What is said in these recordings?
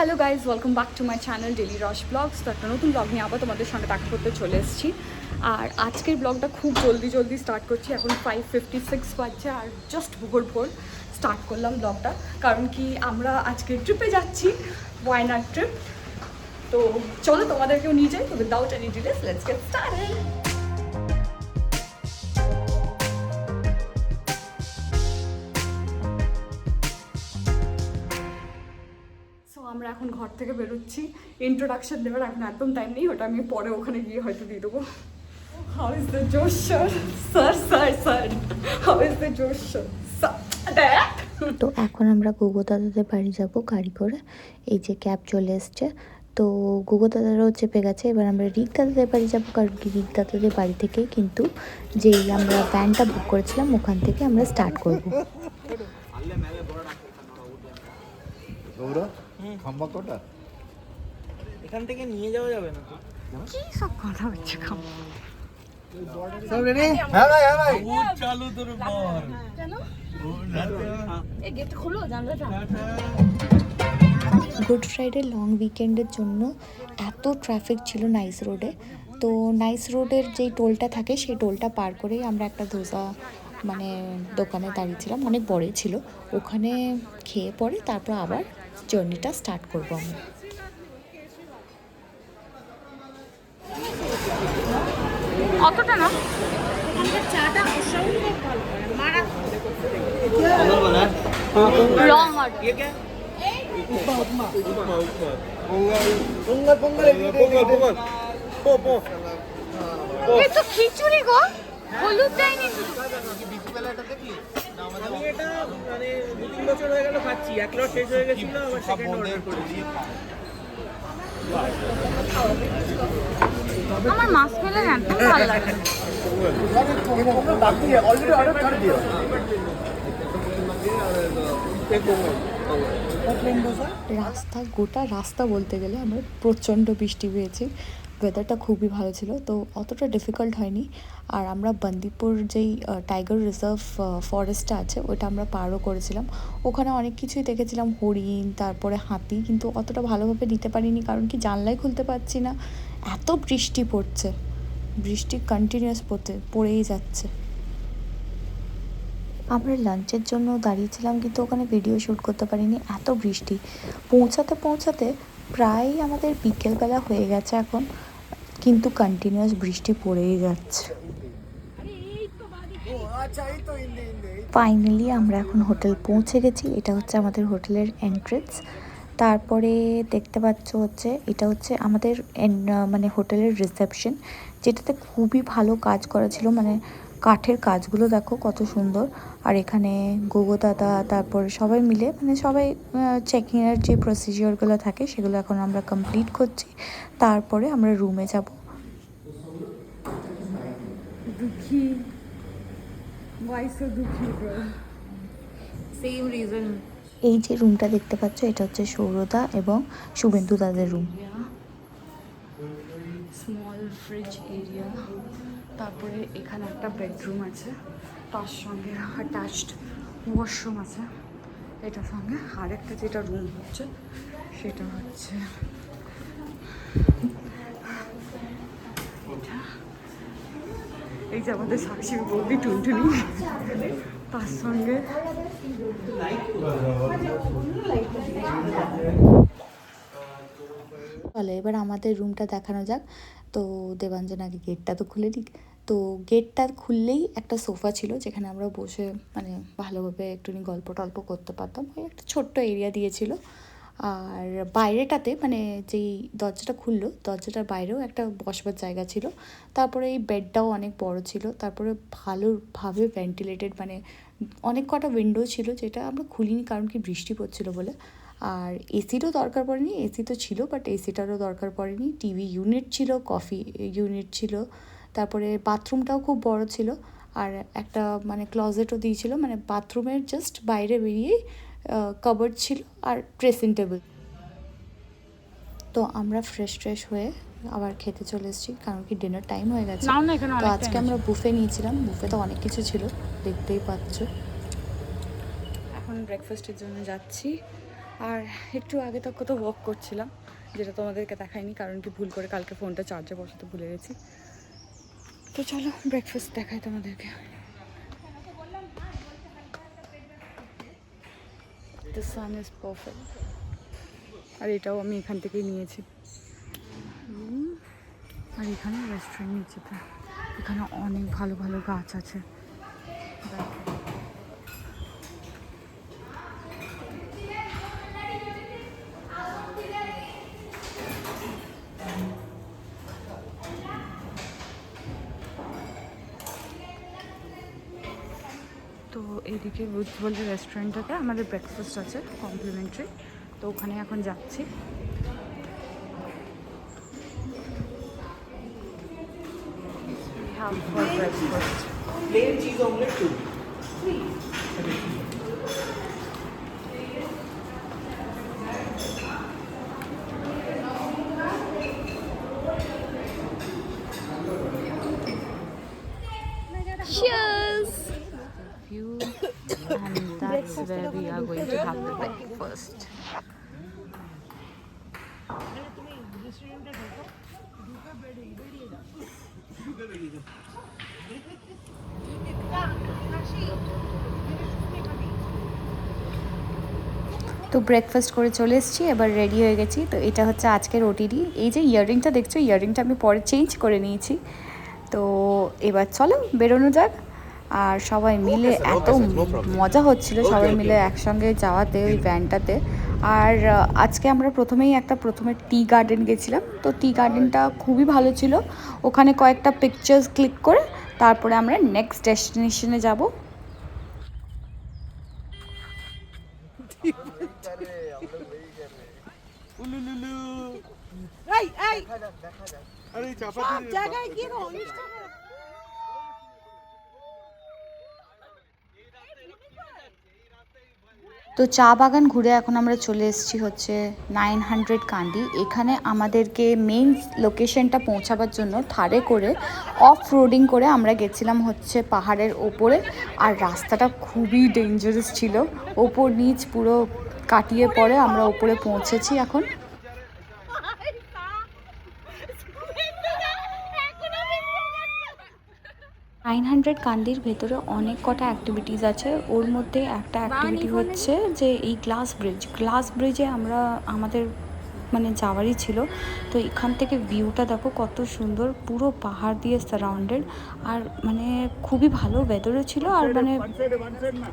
Hello guys, welcome back to my channel daily রস blogs. তো একটা নতুন ব্লগ নিয়ে আবার তোমাদের সঙ্গে দেখা করতে চলে এসেছি। আর আজকের ব্লগটা খুব জলদি স্টার্ট করছি। এখন 5:56 বাজছে আর জাস্ট ভোর স্টার্ট করলাম ব্লগটা, কারণ কি আমরা আজকে ট্রিপে যাচ্ছি, ওয়াইনাড ট্রিপ। তো চলো তোমাদেরকেও নিয়ে যাই। তো without any ডিলেস let's get started. আমরা এখন ঘর থেকে বেরোচ্ছি। ইন্ট্রোডাকশন দেওয়ার এখন একদম টাইম নেই, ওটা আমি পরে ওখানে গিয়ে হয়তো দিয়ে দেবো। হাউ ইজ দ্য জোশ স্যার হাউ ইজ দ্য জোশ স্যার। তো এখন আমরা গুগো দাদাদের বাড়ি যাব গাড়ি করে। এই যে ক্যাব চলে এসছে, তো গুগো দাদারাও চেপে গেছে। এবার আমরা রিক দাদাদের বাড়ি যাবো, কারণ কি রিক দাদাদের বাড়ি থেকেই কিন্তু যেই আমরা ভ্যানটা বুক করেছিলাম ওখান থেকে আমরা স্টার্ট করবো। এখান থেকে নিয়ে যাওয়া যাবে না তো? কি সব কথা হচ্ছে? সব রেডি? হ্যাঁ ভাই চালু তোর বল। কেন এই গেট খোলো, জানলাটা। গুড ফ্রাইডে লং উইকেন্ডের জন্য এত ট্রাফিক ছিল নাইস রোডে। তো নাইস রোডের যেই টোলটা থাকে সেই টোলটা পার করেই আমরা একটা ধোসা দোকানে দাঁড়িয়েছিলাম, অনেক বড়ই ছিল। ওখানে খেয়ে পরে তারপর আবার জার্নিটা স্টার্ট করবো আমরা। অতটা না, চাটা অসম্ভব ভালো করে মারা লং অর্ডার। ये क्या? উপমা पोंगल এই তো খিচুড়ি গো, হলুদ দেয়নি তো। আমি এটা 2-3 বছর হয়ে গেল খাচ্ছি। এক লট শেষ হয়ে গেছিল, আবার সেকেন্ড অর্ডার করেছি। আমার মাছ মেলে একদম ভালো লাগে। গোটা রাস্তা বলতে গেলে আমরা প্রচণ্ড বৃষ্টি পেয়েছি। ওয়েদারটা খুবই ভালো ছিল, তো অতটা ডিফিকাল্ট হয়নি। আর আমরা বান্দিপুর যেই টাইগার রিজার্ভ ফরেস্টটা আছে ওটা আমরা পারও করেছিলাম। ওখানে অনেক কিছুই দেখেছিলাম, হরিণ, তারপরে হাতি, কিন্তু অতটা ভালোভাবে নিতে পারিনি, কারণ কি জানলাই খুলতে পারছি না, এত বৃষ্টি পড়ছে। বৃষ্টি কন্টিনিউয়াস পড়েই যাচ্ছে। আমরা লাঞ্চের জন্য দাঁড়িয়েছিলাম, কিন্তু ওখানে ভিডিও শ্যুট করতে পারিনি, এত বৃষ্টি। পৌঁছাতে প্রায় আমাদের বিকেলবেলা হয়ে গেছে এখন, কিন্তু কন্টিনিউয়াস বৃষ্টি পড়েই যাচ্ছে। ফাইনালি আমরা এখন হোটেল পৌঁছে গেছি। এটা হচ্ছে আমাদের হোটেলের এন্ট্রেন্স। তারপরে দেখতে পাচ্ছ এটা হচ্ছে আমাদের হোটেলের রিসেপশন, যেটাতে খুবই ভালো কাজ করা ছিল। কাঠের কাজগুলো দেখো কত সুন্দর। আর এখানে গুগো দাদা, তারপরে সবাই মিলে সবাই চেকিংয়ের যে প্রসিজিওরগুলো থাকে সেগুলো এখন আমরা কমপ্লিট করছি। তারপরে আমরা রুমে যাব। দুঃখী, why so দুঃখী bro? Same reason. এই যে রুমটা দেখতে পাচ্ছ এটা হচ্ছে সৌরদা এবং শুভেন্দু দাদের রুম। স্মল ফ্রিজ এরিয়া, তারপরে এখানে একটা বেডরুম আছে, তার সঙ্গে অ্যাটাচড ওয়াশরুম আছে। এটার সঙ্গে আরেকটা যেটা রুম হচ্ছে সেটা হচ্ছে এটা। এই যে আমাদের সাক্ষী বৌদি টুনটুনি, তার সঙ্গে চলো এবার আমাদের রুমটা দেখানো যাক। তো দেবাঞ্জন আগে গেটটা তো খুলে দিক। তো গেটটা খুললেই একটা সোফা ছিল, যেখানে আমরা বসে ভালোভাবে একটুখানি গল্প টল্প করতে পারতাম। ওই একটা ছোট্ট এরিয়া দিয়েছিল। আর বাইরেটাতে যেই দরজাটা খুললো দরজাটার বাইরেও একটা বসবার জায়গা ছিল। তারপরে এই বেডটাও অনেক বড় ছিল। তারপরে ভালোভাবে ভেন্টিলেটেড, অনেক কটা উইন্ডো ছিল, যেটা আমরা খুলিনি কারণ কি বৃষ্টি পড়ছিল বলে। আর এসিরও দরকার পড়েনি, এসি তো ছিল বাট এসিটারও দরকার পড়েনি। টিভি ইউনিট ছিল, কফি ইউনিট ছিল, তারপরে বাথরুমটাও খুব বড় ছিল। আর একটা ক্লজেটও দিয়েছিল, বাথরুমের জাস্ট বাইরে বেরিয়েই কাবার্ড ছিল আর ড্রেসিং টেবিল। তো আমরা ফ্রেশ হয়ে আবার খেতে চলে এসেছি, কারণ কি ডিনার টাইম হয়ে গেছে। তো আজকে আমরা বুফে নিয়েছিলাম, বুফেতে অনেক কিছু ছিল, দেখতেই পাচ্ছ। এখন ব্রেকফাস্টের জন্য যাচ্ছি। আর একটু আগে তক তো ওয়াক করছিলাম, যেটা তোমাদেরকে দেখাইনি কারণ কি ভুল করে কালকে ফোনটা চার্জে বসাতে ভুলে গেছি। তো চলো ব্রেকফাস্ট দেখাই তোমাদেরকে। The sun is perfect. আর এটাও আমি এখান থেকেই নিয়েছি। আর এখানে রেস্টুরেন্ট নিচেতে, এখানে অনেক ভালো ভালো গাছ আছে। তো এইদিকে বুদ্ধবল রেস্টুরেন্টটাতে আমাদের ব্রেকফাস্ট আছে কমপ্লিমেন্টারি, তো ওখানে এখন যাচ্ছি। Plain cheese omelette two. View, and that's where we are going to have the breakfast. তো ব্রেকফাস্ট করে চলে এসেছি, এবার রেডি হয়ে গেছি। তো এটা হচ্ছে আজকের ওটিডি। এই যে ইয়াররিংটা দেখছো, ইয়াররিংটা আমি পরে চেঞ্জ করে নিয়েছি। তো এবার চলো বেরোনো যাক। আর সবাই মিলে এত মজা হচ্ছিল সবাই মিলে একসঙ্গে যাওয়াতে ওই ভ্যানটাতে। আর আজকে আমরা প্রথমে টি গার্ডেন গেছিলাম। তো টি গার্ডেনটা খুবই ভালো ছিল। ওখানে কয়েকটা পিকচার্স ক্লিক করে তারপরে আমরা নেক্সট ডেস্টিনেশনে যাব। জায়গায় গিয়ে অনুষ্ঠান তো চা বাগান ঘুরে এখন আমরা চলে এসেছি হচ্ছে 900 কান্দি। এখানে আমাদেরকে মেইন লোকেশনটা পৌঁছাবার জন্য থারে করে অফ রোডিং করে আমরা গেছিলাম হচ্ছে পাহাড়ের ওপরে। আর রাস্তাটা খুবই ডেঞ্জারাস ছিল, ওপর নিচ পুরো কাটিয়ে পড়ে আমরা ওপরে পৌঁছেছি এখন। 900 কান্দির ভেতরে অনেক কটা অ্যাক্টিভিটিস আছে। ওর মধ্যে একটা অ্যাক্টিভিটি হচ্ছে যে এই গ্লাস ব্রিজে আমাদের মানে যাওয়ারই ছিল। তো এখান থেকে ভিউটা দেখো কত সুন্দর, পুরো পাহাড় দিয়ে সারাউন্ডেড। আর মানে খুবই ভালো ওয়েদারও ছিল, আর মানে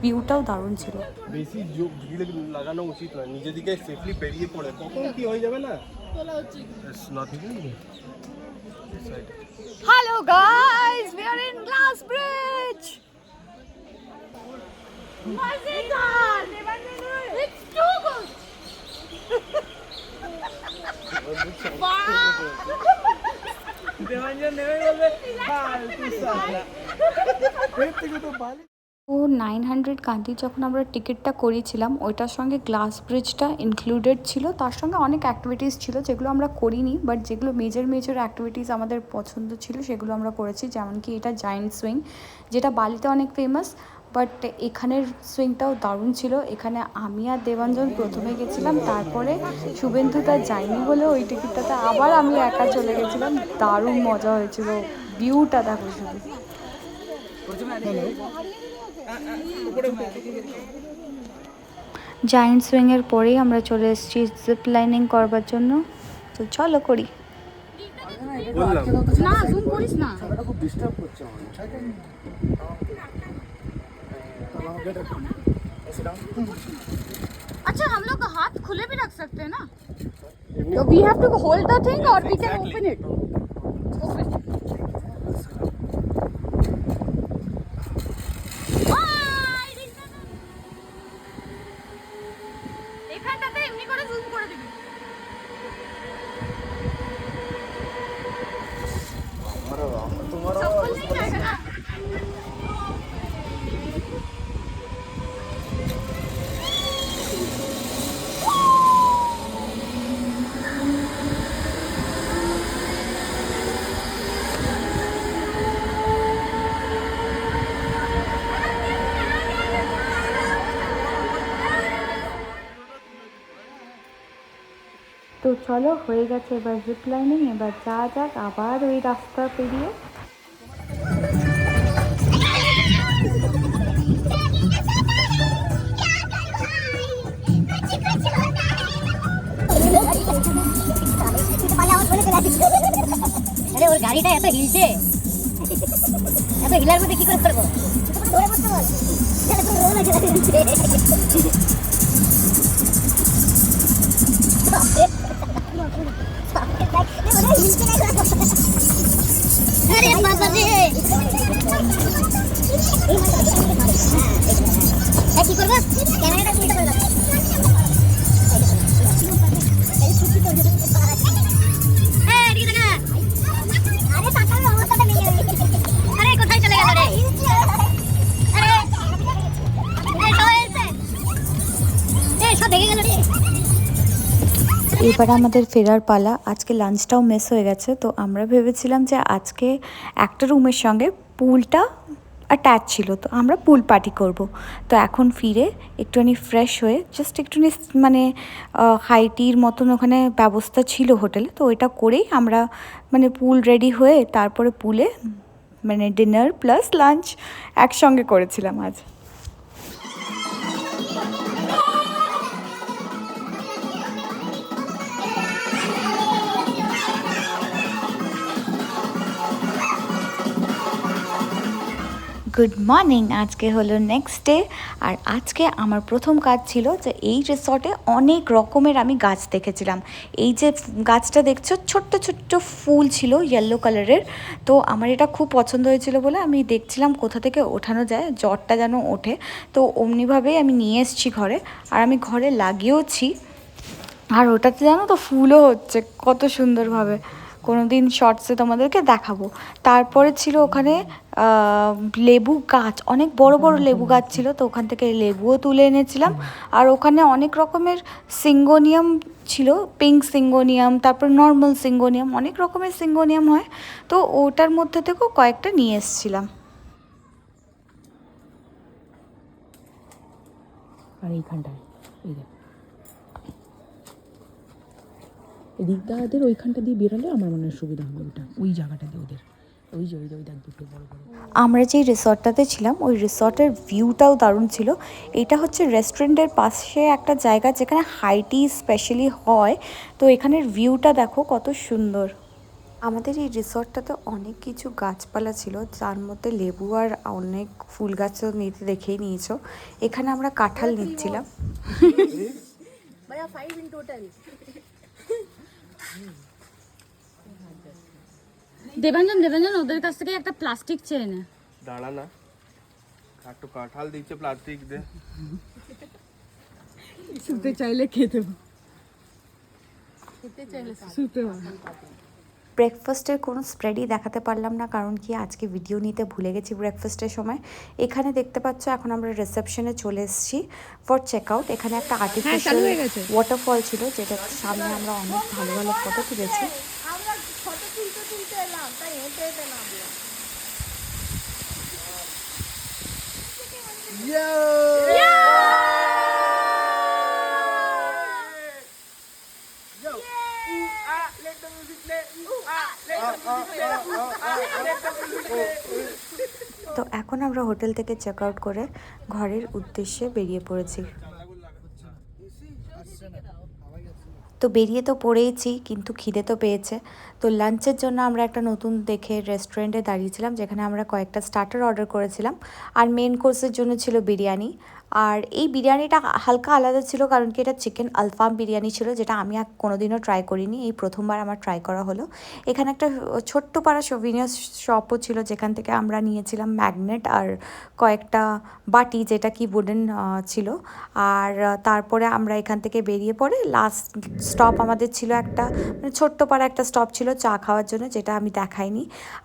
ভিউটাও দারুণ ছিল। বেশি ভিড় লাগানো উচিত নয়, নিজে দিকে সেফলি বেরিয়ে পড়ে, কখন কি হয়ে যাবে না তোলা উচিত। Hello guys, we are in Glass Bridge. It's too good. Debanjan নেমে বলবে ফালতু সালা। এর থেকে তো ভালো। তো 900 কান্দি যখন আমরা টিকিটটা করেছিলাম ওইটার সঙ্গে গ্লাস ব্রিজটা ইনক্লুডেড ছিল। তার সঙ্গে অনেক অ্যাক্টিভিটিস ছিল যেগুলো আমরা করিনি, বাট যেগুলো মেজর অ্যাক্টিভিটিস আমাদের পছন্দ ছিল সেগুলো আমরা করেছি। যেমন কি এটা জায়েন্ট সুইং, যেটা বালিতে অনেক ফেমাস, বাট এখানের সুইংটাও দারুণ ছিল। এখানে আমি আর দেবাঞ্জন প্রথমে গেছিলাম, তারপরে শুভেন্দুটা যায়নি বলে ওই টিকিটটাতে আবার আমি একা চলে গেছিলাম। দারুণ মজা হয়েছিল, ভিউটা দেখো শুধু। জায়েন্ট সুইংয়ের পরেই আমরা চলে এসেছি জিপ লাইনিং করবার জন্য। তো চলো করি। না জুম করিস না। খুব ডিস্টার্ব করছে अच्छा हम लोग हाथ खुले भी रख सकते हैं ना, तो we have to hold the thing or we can open it. এখানটাতে এমনি করে জুম করে দিবি। তো চলো, হয়ে গেছে এবার জিপ লাইনিং, এবার যা যাক আবার ওই রাস্তা পেরিয়ে। আরে ওর গাড়িটা এত হিলছে, এত হিলার মধ্যে কি করে করবো? ধরে বসতে বল। আরে বাবা রে, কি করবো? ক্যামেরাটা উল্টো করে দাও। এবার আমাদের ফেরার পালা। আজকে লাঞ্চটাও মিস হয়ে গেছে, তো আমরা ভেবেছিলাম যে আজকে একটা রুমের সঙ্গে পুলটা অ্যাটাচ ছিল, তো আমরা পুল পার্টি করব। তো এখন ফিরে একটুখানি ফ্রেশ হয়ে জাস্ট একটুখানি মানে হাই টির মতন ওখানে ব্যবস্থা ছিল হোটেলে, তো ওইটা করেই আমরা মানে পুল রেডি হয়ে তারপরে পুলে মানে ডিনার প্লাস লাঞ্চ একসঙ্গে করেছিলাম আজ। গুড মর্নিং, আজকে হলো নেক্সট ডে। আর আজকে আমার প্রথম কাজ ছিল যে এই রিসর্টে অনেক রকমের আমি গাছ দেখেছিলাম। এই যে গাছটা দেখছো ছোট্ট ছোট্ট ফুল ছিল ইয়েলো কালারের, তো আমার এটা খুব পছন্দ হয়েছিল বলে আমি দেখছিলাম কোথা থেকে ওঠানো যায়, জ্বরটা যেন ওঠে। তো অমনিভাবেই আমি নিয়ে এসেছি ঘরে, আর আমি ঘরে লাগিয়েওছি। আর ওটাতে জানো তো ফুলও হচ্ছে কত সুন্দরভাবে, কোনো দিন শর্টসে তোমাদেরকে দেখাবো। তারপরে ছিল ওখানে লেবু গাছ, অনেক বড় বড় লেবু গাছ ছিল, তো ওখান থেকে লেবুও তুলে এনেছিলাম। আর ওখানে অনেক রকমের সিঙ্গোনিয়াম ছিল, পিঙ্ক সিঙ্গোনিয়াম, তারপর নর্মাল সিঙ্গোনিয়াম, অনেক রকমের সিঙ্গোনিয়াম হয়, তো ওটার মধ্যে থেকেও কয়েকটা নিয়ে এসেছিলাম। আর এইখানটায় এই দেখ, এদিকটা ওদের ওইখানটা দিয়ে বেরোলে আমার মনে হয় সুবিধা হবে। ওটা ওই জায়গাটা দিয়ে ওদের ওই যে ওই দেখ দুটো বড় বড়। আমরা যেই রিসর্টটাতে ছিলাম ওই রিসর্টের ভিউটাও দারুণ ছিল। এটা হচ্ছে রেস্টুরেন্টের পাশে একটা জায়গা যেখানে হাই টি স্পেশালি হয়, তো এখানের ভিউটা দেখো কত সুন্দর। আমাদের এই রিসর্টটাতে অনেক কিছু গাছপালা ছিল, যার মধ্যে লেবু আর অনেক ফুল গাছও নিতে দেখেই নিয়েছো। এখানে আমরা কাঁঠাল নিচ্ছিলাম। দেবাঞ্জন ওদের কাছ থেকে একটা প্লাস্টিক চেয়ে নে। দাঁড়া না, একটু কাঁঠাল দিচ্ছে প্লাস্টিক দে। শুতে চাইলে খেতে শুতে ব্রেকফাস্টের কোনো স্প্রেডই দেখাতে পারলাম না, কারণ কি আজকে ভিডিও নিতে ভুলে গেছি ব্রেকফাস্টের সময়। এখানে দেখতে পাচ্ছ এখন আমরা রিসেপশনে চলে এসেছি ফর চেকআউট। এখানে একটা আর্টিফিশিয়াল ওয়াটারফল ছিল, যেটার সামনে আমরা অনেক ভালো ভালো ফটো তুলেছি। আমরা ফটো তুলতে এলাম, তাই হেঁটে হেঁটে নামলাম। তো এখন আমরা হোটেল থেকে চেক আউট করে ঘরের উদ্দেশ্যে বেরিয়ে পড়েছি। তো বেরিয়ে তো পড়েইছি, কিন্তু খিদে তো পেয়েছে। তো লাঞ্চের জন্য আমরা একটা নতুন দেখে রেস্টুরেন্টে দাঁড়িয়েছিলাম, যেখানে আমরা কয়েকটা স্টার্টার অর্ডার করেছিলাম, আর মেন কোর্সের জন্য ছিল বিরিয়ানি। আর এই বিরিয়ানিটা হালকা আলাদা ছিল, কারণ কি এটা চিকেন আলফাম বিরিয়ানি ছিল, যেটা আমি কোনোদিনও ট্রাই করিনি, এই প্রথমবার আমার ট্রাই করা হলো। এখানে একটা ছোট্ট পাড়া সোভিনিয়ার শপও ছিল, যেখান থেকে আমরা নিয়েছিলাম ম্যাগনেট আর কয়েকটা বাটি, যেটা কি উডেন ছিল। আর তারপরে আমরা এখান থেকে বেরিয়ে পড়ে লাস্ট স্টপ আমাদের ছিল একটা মানে ছোট্ট পাড়া একটা স্টপ ছিল চা খাওয়ার জন্য, যেটা আমি দেখাইনি।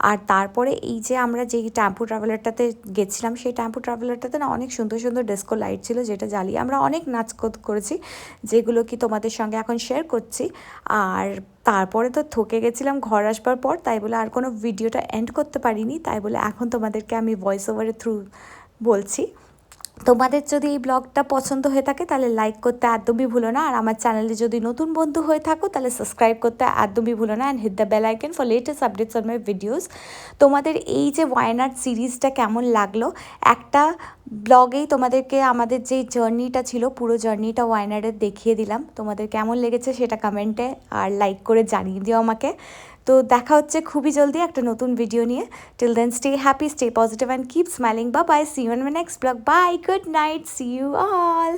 আর তারপরে এই যে আমরা যেই টেম্পো ট্রাভেলারটাতে গেছিলাম, সেই টেম্পো ট্রাভেলারটাতে না অনেক সুন্দর সুন্দর ডিস্কো লাইট ছিল, যেটা জ্বালিয়ে আমরা অনেক নাচ করেছি, যেগুলো কি তোমাদের সঙ্গে এখন শেয়ার করছি। আর তারপরে তো থকে গেছিলাম ঘর আসবার পর, তাই বলে আর কোনো ভিডিওটা এন্ড করতে পারিনি, তাই বলে এখন তোমাদেরকে আমি ভয়েস ওভারের থ্রু বলছি। তোমাদের যদি এই ব্লগটা পছন্দ হয়ে থাকে তাহলে লাইক করতে একদমই ভুলো না, আর আমার চ্যানেলে যদি নতুন বন্ধু হয়ে থাকো তাহলে সাবস্ক্রাইব করতে একদমই ভুলো না, and hit the bell icon for latest updates on my videos. তোমাদের এই যে ওয়াইনাড সিরিজটা কেমন লাগলো, একটা ব্লগেই তোমাদেরকে আমাদের যে জার্নিটা ছিল পুরো জার্নিটা ওয়াইনাডের দেখিয়ে দিলাম। তোমাদের কেমন লেগেছে সেটা কমেন্টে আর লাইক করে জানিয়ে দিও আমাকে। তো দেখা হচ্ছে খুবই জলদি একটা নতুন ভিডিও নিয়ে। Till then stay happy, stay positive and keep smiling. Bye, see you in my next blog. Bye, good night, see you all.